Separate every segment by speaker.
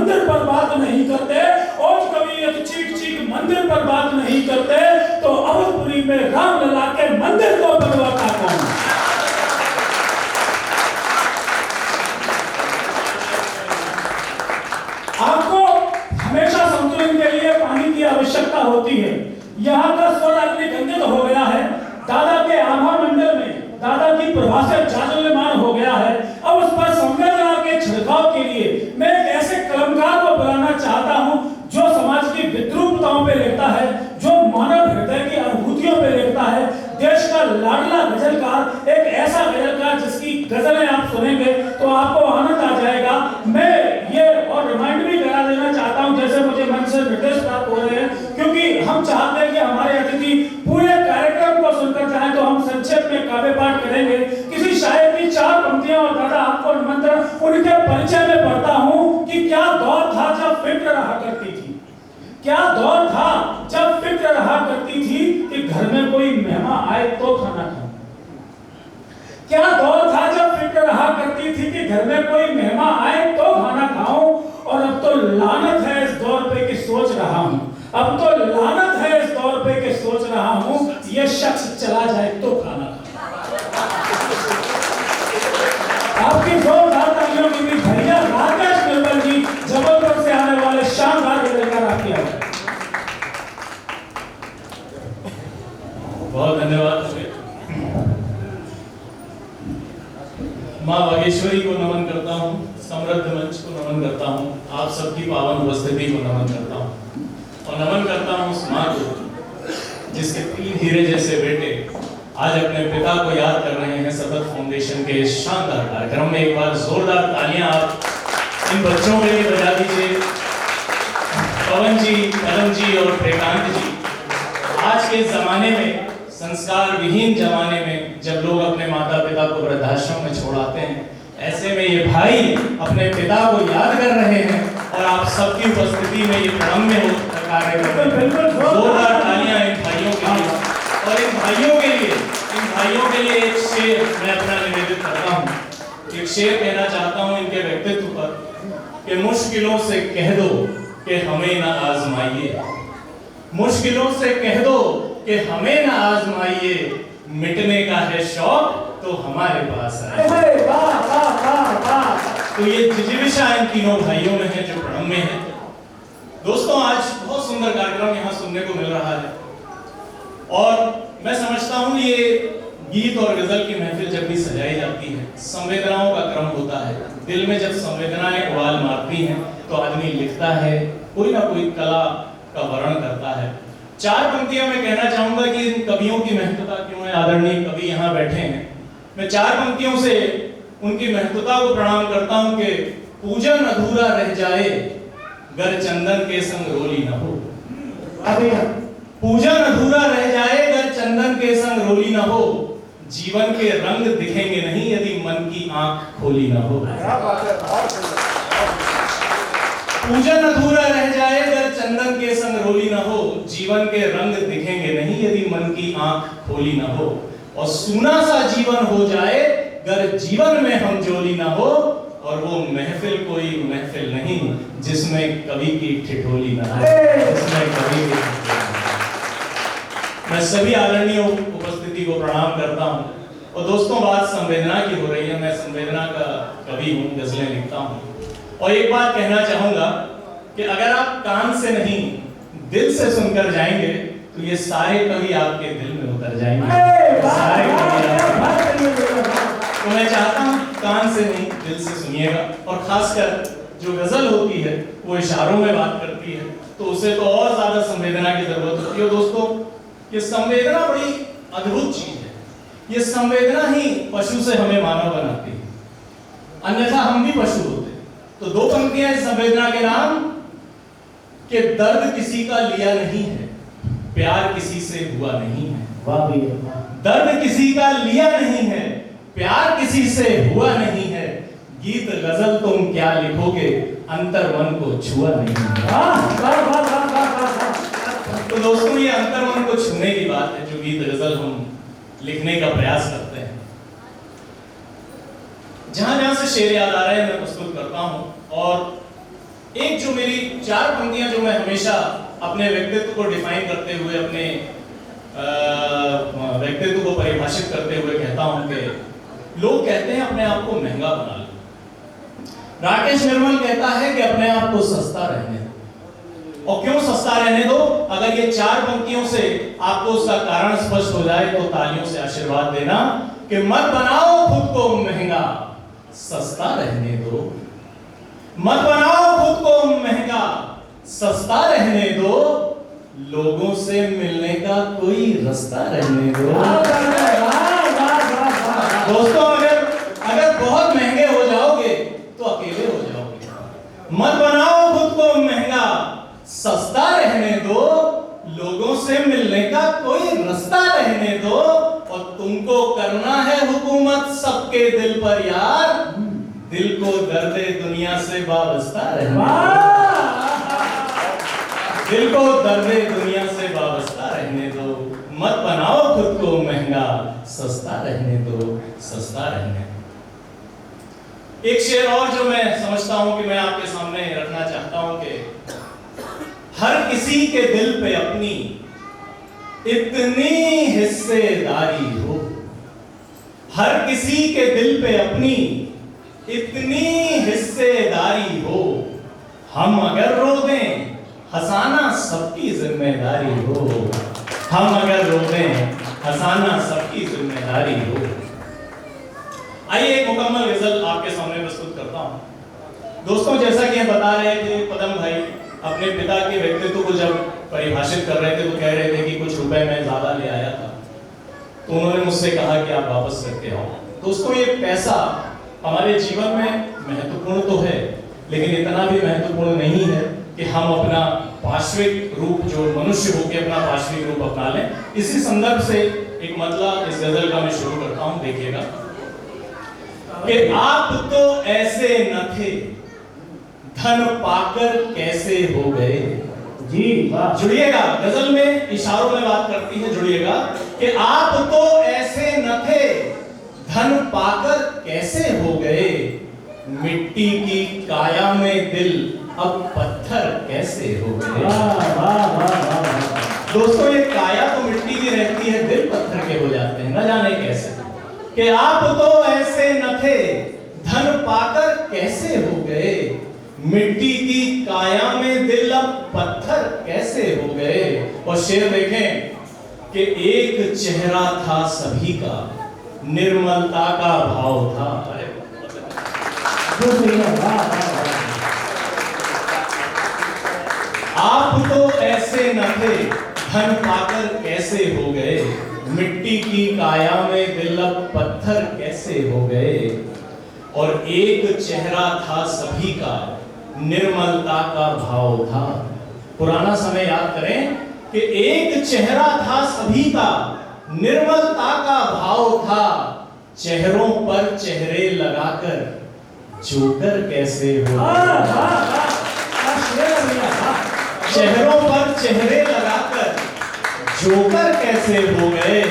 Speaker 1: मंदिर पर बात नहीं करते, और कभी एक चीख चीख मंदिर पर बात नहीं करते, तो अवधपुरी में रामलला के मंदिर को बनवाता कौन? आपको हमेशा संतुलन के लिए पानी की आवश्यकता होती है। यहाँ का स्वर अग्नि गंगित हो गया है, दादा के आभा मंडल में दादा की प्रभा से जाजल्यमान हो गया है। अब उस पर संवेदना के छिड़काव के लिए मैं एक ऐसे कलमकार को बुलाना चाहता हूँ जो समाज की विद्रूपताओं पे लिखता है, जो मानव हृदय की अनुभूतियों पे लिखता है, देश का लाडला गजलकार, एक ऐसा गजलकार जिसकी गजलें आप सुनेंगे तो आपको आनंद आ जाएगा। मैं ये और रिमाइंड भी करा देना चाहता हूँ, जैसे मुझे मन से निर्देश प्राप्त हो रहे हैं, क्योंकि हम चाहते हैं कि हमारे अतिथि पूरे कार्यक्रम को सुनकर जाएं, तो हम संक्षेप में काव्य पाठ करेंगे। किसी शायर की 4 पंक्तियां और दादा आपको निमंत्रण उनके परिचय में पढ़ता हूँ कि क्या दौर था जब फिक्र रहा करती थी, क्या दौर था जब फिक्र रहा करती थी कि घर में कोई मेहमान आए तो खाना खाऊं, क्या दौर था जब फिक्र रहा करती थी कि घर में कोई मेहमान आए तो खाना खाऊं, और अब तो लानत है इस दौर पे कि सोच रहा हूं, अब तो लानत है इस दौर पे कि सोच रहा हूं, ये शख्स चला जाए तो खाना खाऊं। आपकी जोरदार तालियों की भी भैया राकेश निर्मल जी जबलपुर से आने वाले शानदार गजलकार आपकी है।
Speaker 2: बहुत धन्यवाद। माँ बागेश्वरी को नमन करता हूँ, समृद्ध मंच को नमन करता हूँ, आप सबकी पावन उपस्थिति को नमन करता हूँ, और नमन करता हूँ उस माँ को जिसके 3 हीरे जैसे बेटे आज अपने पिता को याद कर रहे हैं सतत फाउंडेशन के शानदार कार्यक्रम में। एक बार जोरदार तालियां आप इन बच्चों के लिए बजा दीजिए। पवन जी, कदम जी और प्रेकांत जी, आज के जमाने में, संस्कार विहीन जमाने में, जब लोग अपने माता पिता को वृद्धाश्रम में छोड़ आते हैं, ऐसे में ये भाई अपने पिता को याद कर रहे हैं और आप सबकी उपस्थिति में ये प्रणम्य कार्य कर रहे हैं। जोरदार तालियां इन भाइयों के लिए। और इन भाइयों के लिए एक शेर मैं अपना निवेदित करता हूँ। एक शेर कहना चाहता हूँ इनके व्यक्तित्व पर कि मुश्किलों से कह दो कि हमें ना आजमाइए, मुश्किलों से कह दो कि हमें ना आजमाइए, मिटने का है शौक तो हमारे पास आए। तो ये जिजीविषा इन तीनों भाइयों में है जो प्रणम्य है। दोस्तों, आज बहुत सुंदर कार्यक्रम यहाँ सुनने को मिल रहा है, और मैं समझता हूँ ये गीत और गजल की महफिल जब भी सजाई जाती है, संवेदनाओं का क्रम होता है। दिल में जब संवेदनाएं उबाल मारती हैं तो आदमी लिखता है, कोई ना कोई कला का वर्णन करता है। 4 पंक्तियां मैं कहना चाहूंगा कि इन कवियों की महत्वता क्यों है। आदरणीय कवि यहाँ बैठे हैं, मैं 4 पंक्तियों से उनकी महत्वता को प्रणाम करता हूं कि पूजन अधूरा रह जाए गर चंदन के संग रोली न हो। पूजन अधूरा रह जाए गर चंदन के संग रोली न हो, जीवन के रंग दिखेंगे नहीं यदि मन की आंख खोली न हो। पूजन अधूरा रह जाए गर चंदन के संग रोली न हो, जीवन के रंग दिखेंगे नहीं यदि मन की आंख खोली न हो, और सूना सा जीवन हो जाए गर जीवन में हम जोली न हो, और वो महफिल कोई महफिल नहीं जिसमें कवि की ठिठोली न हो, जिसमें कवि की ठिठोली। मैं सभी आदरणीय उपस्थिति को प्रणाम करता हूं। और दोस्तों, बात संवेदना की हो रही है, मैं संवेदना का कवि हूं, गजलें लिखता हूं, और एक बात कहना चाहूंगा कि अगर आप कान से नहीं दिल से सुनकर जाएंगे तो ये सारे कवि आपके दिल में उतर जाएंगे, सारे कवि। तो मैं चाहता हूं कान से नहीं दिल से सुनिएगा, और खासकर जो गजल होती है वो इशारों में बात करती है, तो उसे तो और ज्यादा संवेदना की जरूरत होती है। दोस्तों, ये संवेदना बड़ी अद्भुत चीज है। ये संवेदना ही पशु से हमें मानव बनाती है, अन्यथा हम भी पशु होते। तो 2 पंक्तियां इस संवेदना के नाम कि दर्द किसी का लिया नहीं है, प्यार किसी से हुआ नहीं है। दर्द किसी का लिया नहीं है, प्यार किसी से हुआ नहीं है, गीत गजल तुम क्या लिखोगे, अंतर मन को छुआ नहीं है। तो दोस्तों, ये अंतर मन को छूने की बात है जो गीत गजल हम लिखने का प्रयास करते हैं। जहां जहां से शेर याद आ रहे हैं मैं प्रस्तुत करता हूं, और एक जो मेरी 4 पंक्तियां जो मैं हमेशा अपने व्यक्तित्व को डिफाइन करते हुए, अपने व्यक्तित्व को परिभाषित करते हुए कहता हूं कि लोग कहते हैं अपने आप को महंगा बना लो। राकेश निर्मल कहता है कि अपने आप को सस्ता रहने दो। और क्यों सस्ता रहने दो? अगर ये 4 पंक्तियों से आपको उसका कारण स्पष्ट हो जाए तो तालियों से आशीर्वाद देना कि मत बनाओ खुद को महंगा, सस्ता रहने दो। मत बनाओ खुद को महंगा, सस्ता रहने दो। लोगों से मिलने का कोई रास्ता रहने दो। दोस्तों, अगर बहुत महंगे हो जाओगे तो अकेले हो जाओगे। मत बनाओ खुद को महंगा, सस्ता रहने दो। लोगों से मिलने का कोई रास्ता रहने दो। और तुमको करना है हुकूमत सबके दिल पर यार, दिल को दर्दे दुनिया से वाबस्ता रहने दो। दिल को दर्दे दुनिया से वाबस्ता रहने दो। मत बनाओ खुद को महंगा, सस्ता रहने दो, सस्ता रहने दो। एक शेर और जो मैं समझता हूं कि मैं आपके सामने रखना चाहता हूं कि हर किसी के दिल पे अपनी इतनी हिस्सेदारी हो। हर किसी के दिल पे अपनी इतनी हिस्सेदारी हो। हम अगर रो दें हंसाना सबकी जिम्मेदारी हो। हम अगर रो दें हंसाना सबकी जिम्मेदारी हो। आइए एक मुकम्मल गजल आपके सामने प्रस्तुत करता हूं। दोस्तों, जैसा कि हम बता रहे थे, पदम भाई अपने पिता के व्यक्तित्व को जब परिभाषित कर रहे थे तो कह रहे थे कि कुछ रुपए मैं ज्यादा ले आया था, तो उन्होंने मुझसे कहा कि आप वापस करके आओ। दोस्तों, ये पैसा हमारे जीवन में महत्वपूर्ण तो है, लेकिन इतना भी महत्वपूर्ण नहीं है कि हम अपना पार्श्विक रूप, जो मनुष्य होकर अपना पार्श्विक रूप अपना लें। इसी संदर्भ से एक मतलब इस गजल का मैं शुरू करता हूं, देखिएगा कि आप तो ऐसे न थे, धन पाकर कैसे हो गए।
Speaker 1: जी वाह,
Speaker 2: जुड़िएगा, गजल में इशारों में बात करती है, जुड़िएगा कि आप तो ऐसे न थे, धन पाकर कैसे हो गए। मिट्टी की काया में दिल अब पत्थर कैसे हो गए।
Speaker 1: वाह वाह वाह वाह।
Speaker 2: दोस्तों, ये काया तो मिट्टी की रहती है, दिल पत्थर के हो जाते हैं, न जाने कैसे। कि आप तो ऐसे न थे, धन पाकर कैसे हो गए। मिट्टी की काया में दिल अब पत्थर कैसे हो गए। और शेर देखें कि एक चेहरा था सभी का, निर्मलता का भाव था। आप तो ऐसे न थे, धन पाकर कैसे हो गए। मिट्टी की काया में दिल अब पत्थर कैसे हो गए। और एक चेहरा था सभी का, निर्मलता का भाव था। पुराना समय याद करें कि एक चेहरा था सभी का, निर्मलता का भाव था। चेहरों पर चेहरे लगाकर जोकर कैसे हो गए। चेहरों पर चेहरे लगाकर जोकर कैसे हो गए।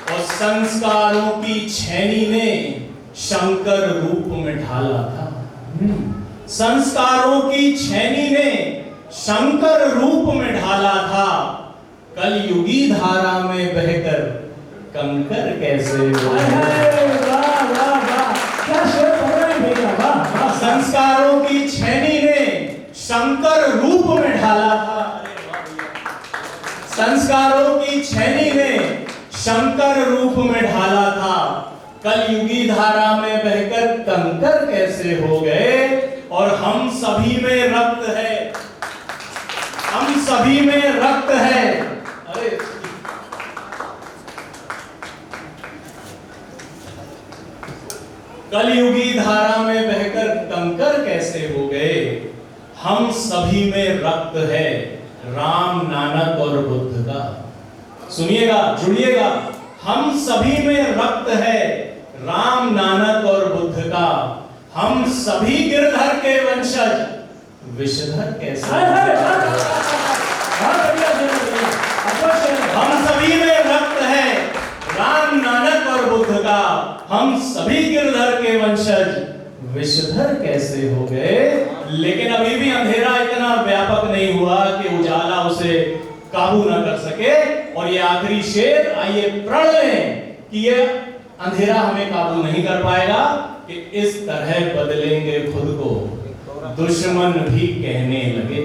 Speaker 2: और संस्कारों की छेनी ने शंकर रूप में ढाला था। संस्कारों की छेनी ने शंकर रूप में ढाला था। कलयुगी धारा में बहकर कंकर कैसे हो गए। संस्कारों की छेनी ने शंकर रूप में ढाला था। संस्कारों की छेनी ने शंकर रूप में ढाला था। कलयुगी धारा में बहकर कंकर कैसे हो गए। और हम सभी में रक्त है, हम सभी में रक्त है। अरे कलयुगी धारा में बहकर कंकर कैसे हो गए। हम सभी में रक्त है, राम नानक और बुद्ध का। सुनिएगा, जुड़िएगा, हम सभी में रक्त है, राम नानक और बुद्ध का। हम सभी गिरधर के वंशज, विषधर कैसे। हम सभी में रक्त है, राम नानक और बुद्ध का। हम सभी गिरधर के वंशज, विषधर कैसे हो गए। लेकिन अभी भी अंधेरा इतना व्यापक नहीं हुआ कि उजाला उसे काबू ना कर सके। और ये आखिरी शेर आइए प्रण लें कि ये अंधेरा हमें काबू नहीं कर पाएगा, कि इस तरह बदलेंगे खुद को दुश्मन भी कहने लगे।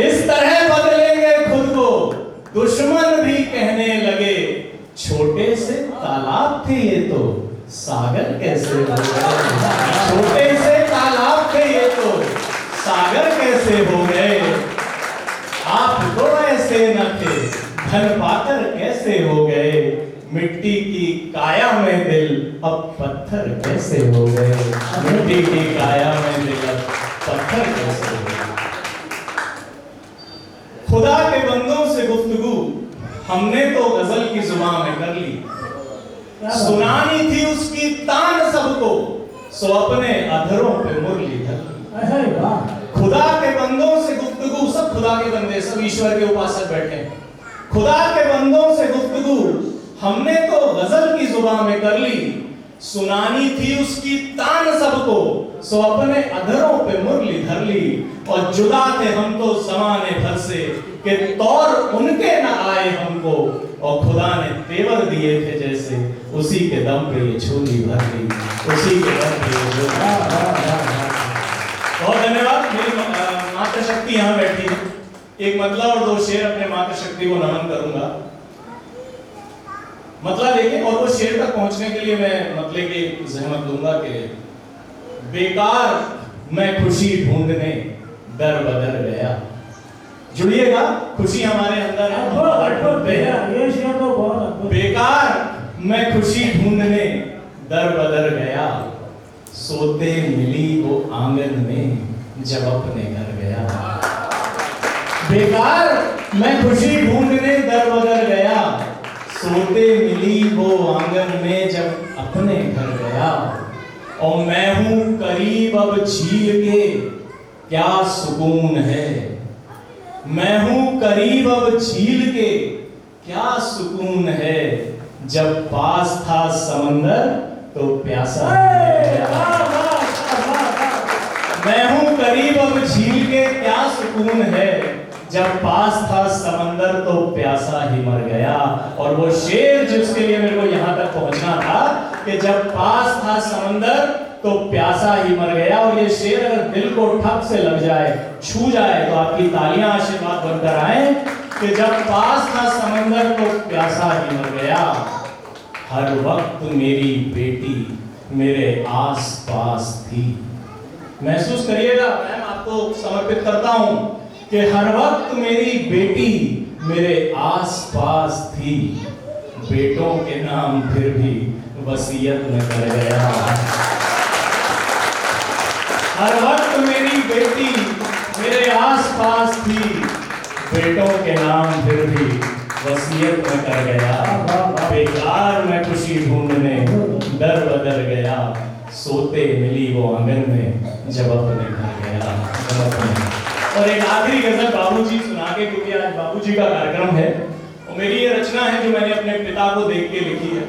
Speaker 2: इस तरह बदलेंगे खुद को दुश्मन भी कहने लगे। छोटे से तालाब थे ये तो सागर कैसे हो गए। छोटे से तालाब थे ये तो सागर कैसे हो गए। आप तो ऐसे न थे धन पाकर कैसे हो गए। मिट्टी की काया में दिल अब पत्थर कैसे हो गए। मिट्टी की काया में दिल अब पत्थर कैसे हो गए। खुदा के बंदों से गुफ्तगू हमने तो गजल की जुबान में कर ली। सुनानी थी उसकी तान सबको, सो अपने अधरों पे मुरली धर ली। खुदा के बंदों से गुफ्तगू, सब खुदा के बंदे, सब ईश्वर के उपासक बैठे हैं। खुदा के बंदों से गुफ्तगू हमने तो गजल की जुबान में कर ली। सुनानी थी उसकी तान सबको, सो अपने अधरों पे मुरली धर ली। और जुदा थे हम तो ज़माने भर से, कि तौर उनके न आए हमको। और खुदा ने तेवर दिए थे जैसे, उसी के दम पे ये झोली भर ली। उसी के दम पे ये झोली। बहुत धन्यवाद। मेरी मातृशक्ति यहाँ बैठी है। एक मतला और दो शेर अपने मातृशक्ति को नमन करूंगा। मतला लेके और वो शेर तक पहुंचने के लिए मैं मतले की जहमत लूंगा कि बेकार मैं खुशी ढूंढने दर बदर गया। जुड़िएगा, खुशी हमारे अंदर है।
Speaker 1: ये शेर तो बहुत अद्भुत।
Speaker 2: बेकार मैं खुशी ढूंढने दर बदर गया। सोते मिली वो आंगन में जब अपने घर गया। बेकार मैं खुशी ढूंढने दर बदर गया। सोते मिली वो आंगन में जब अपने घर गया। और मैं हूं करीब अब झील के, क्या सुकून है। मैं हूं करीब अब झील के, क्या सुकून है। जब पास था समंदर तो प्यासा गया। मैं हूं करीब अब झील के, क्या सुकून है। जब पास था समंदर तो प्यासा ही मर गया। और वो शेर जिसके लिए मेरे को यहाँ तक पहुंचना था, कि जब पास था समंदर तो प्यासा ही मर गया। और ये शेर अगर दिल को ठप से लग जाए, छू जाए, तो आपकी तालियां आशीर्वाद बनकर आए कि जब पास था समंदर तो प्यासा ही मर गया। हर वक्त मेरी बेटी मेरे आस पास थी। महसूस करिएगा, मैं आपको समर्पित करता हूं कि हर वक्त मेरी बेटी मेरे आस पास थी। बेटों के नाम फिर भी वसीयत न कर गया। हर वक्त मेरी बेटी मेरे आस पास थी। बेटों के नाम फिर भी वसीयत न कर गया। बेकार मैं खुशी ढूंढने दर बदर गया। सोते मिली वो आंगन में जब अपने घर गया। और एक आखिरी गजल बाबूजी सुना के, क्योंकि आज बाबूजी का कार्यक्रम है और मेरी ये रचना है जो मैंने अपने पिता को देख के लिखी है।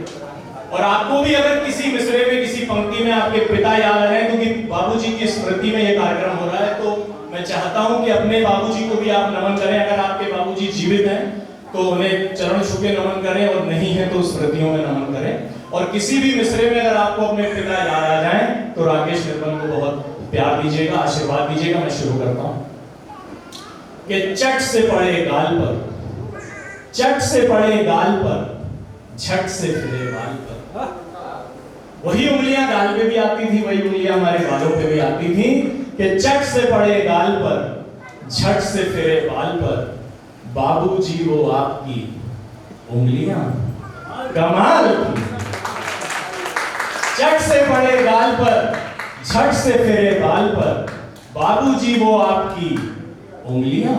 Speaker 2: और आपको भी अगर किसी मिसरे में, किसी पंक्ति में आपके पिता याद आ रहे हैं, क्योंकि बाबूजी की स्मृति में ये कार्यक्रम हो रहा है, तो मैं चाहता हूं कि अपने बाबूजी को भी आप नमन करें। अगर आपके बाबूजी जीवित हैं तो उन्हें चरण छू के नमन करें, और नहीं है तो स्मृतियों में नमन करें। और किसी भी मिसरे में अगर आपको अपने पिता याद आ जाएं तो राकेश निर्मल को बहुत प्यार दीजिएगा, आशीर्वाद दीजिएगा। मैं शुरू करता हूं कि चट से पड़े गाल पर, चट से पड़े गाल पर, झट से फिरे बाल पर। वही उंगलियां गाल पे भी आती थी, वही उंगलियां हमारे बालों पे भी आती थी कि चट से पड़े गाल पर, झट से फिरे बाल पर। बाबूजी वो आपकी उंगलियां कमाल की। चट से पड़े गाल पर, झट से फिरे बाल पर। बाबूजी वो आपकी उंगलियां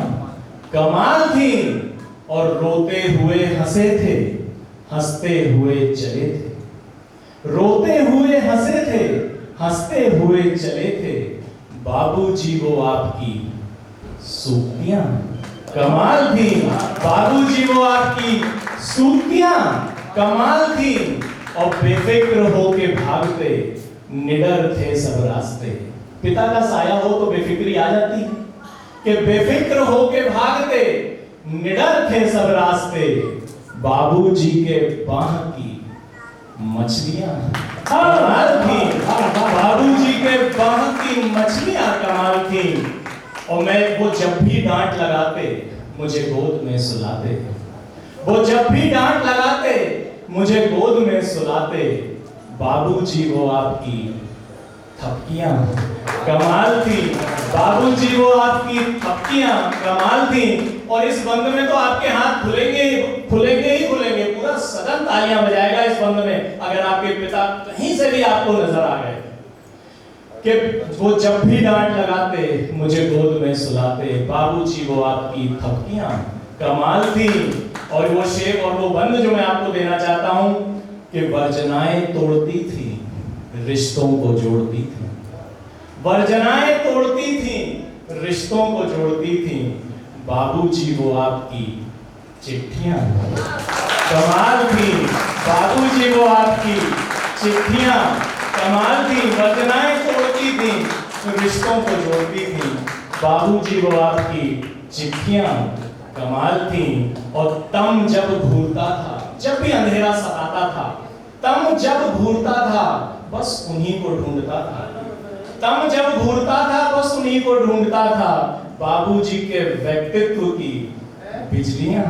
Speaker 2: कमाल थी। और रोते हुए हंसे थे, हंसते हुए चले थे। रोते हुए हंसे थे, हंसते हुए चले थे। बाबूजी वो आपकी सूक्तियां कमाल थी। बाबूजी वो आपकी सूक्तियां कमाल थी। और बेफिक्र होके भागते, निडर थे सब रास्ते। पिता का साया हो तो बेफिक्री आ जाती है कि बेफिक्र होके भागते, निडर थे सब रास्ते, बाबूजी के बाह की मछलियां कमाल थी, बाबूजी के बाह की मछलियां कमाल थी। और मैं वो जब भी डांट लगाते मुझे गोद में सुलाते, वो जब भी डांट लगाते मुझे गोद में सुलाते, बाबूजी वो आपकी थपकियां कमाल थी, बाबूजी वो आपकी थपकियां कमाल थी। और इस बंद में तो आपके हाथ खुलेंगे ही खुलेंगे, पूरा सदन तालियां बजाएगा इस बंद में अगर आपके पिता कहीं से भी आपको नजर आ गए कि वो जब भी डांट लगाते मुझे गोद में सुलाते, बाबूजी वो आपकी थपकियां कमाल थी। और वो शेर और वो बंद जो मैं आपको देना चाहता हूं कि वर्जनाएं तोड़ती थी, रिश्तों को जोड़ती थी, वर्जनाएं तोड़ती थी, रिश्तों को जोड़ती थी, बाबूजी वो आपकी चिट्ठियां कमाल थी, बाबूजी वो आपकी चिट्ठियां कमाल थी। वर्जनाएं तोड़ती थी, रिश्तों को जोड़ती थी, बाबूजी वो आपकी चिट्ठियां कमाल थी। और तम जब घूरता था, जब भी अंधेरा सताता था, तम जब घूरता था बस उन्हीं को ढूंढता था, तम जब घूरता था बस उन्हीं को ढूंढता था, बाबूजी के व्यक्तित्व की बिजलियां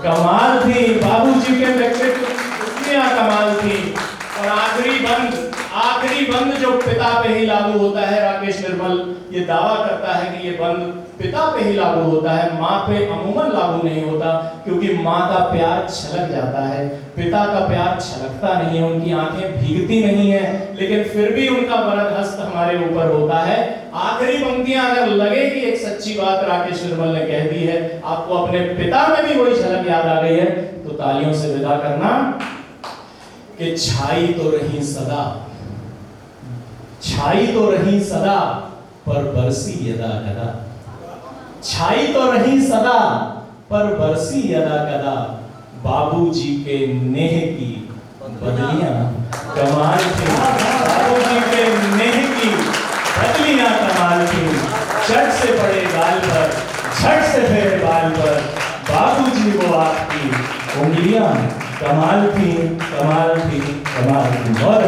Speaker 2: कमाल थी, बाबूजी के व्यक्तित्व की बिजलियां कमाल थी। और आखिरी बंद जो पिता पे ही लागू होता है, राकेश निर्मल ये दावा करता है कि ये बंद पिता पे ही लागू होता है, माँ पे अमूमन लागू नहीं होता, क्योंकि माँ का प्यार छलक जाता है, पिता का प्यार छलकता नहीं है, उनकी आंखें भीगती नहीं है, लेकिन फिर भी उनका वरद हस्त हमारे ऊपर होता है। आखिरी पंक्तियां अगर लगे कि एक सच्ची बात राकेश निर्मल ने कह दी है, आपको अपने पिता में भी वही झलक याद आ गई है, तो तालियों से विदा करना कि छाई तो रही सदा, छाई तो रही सदा पर बरसी यदा कदा, छाई तो रही सदा पर बरसी यदा कदा, बाबूजी के नेह की बदलियां कमाल थी, बाबूजी के नेह की बदलियां कमाल थी। झट से पड़े गाल पर, झट से फेरे बाल पर, बाबूजी वो आपकी उंगलियां कमाल थी, कमाल थी, कमाल थी। बहुत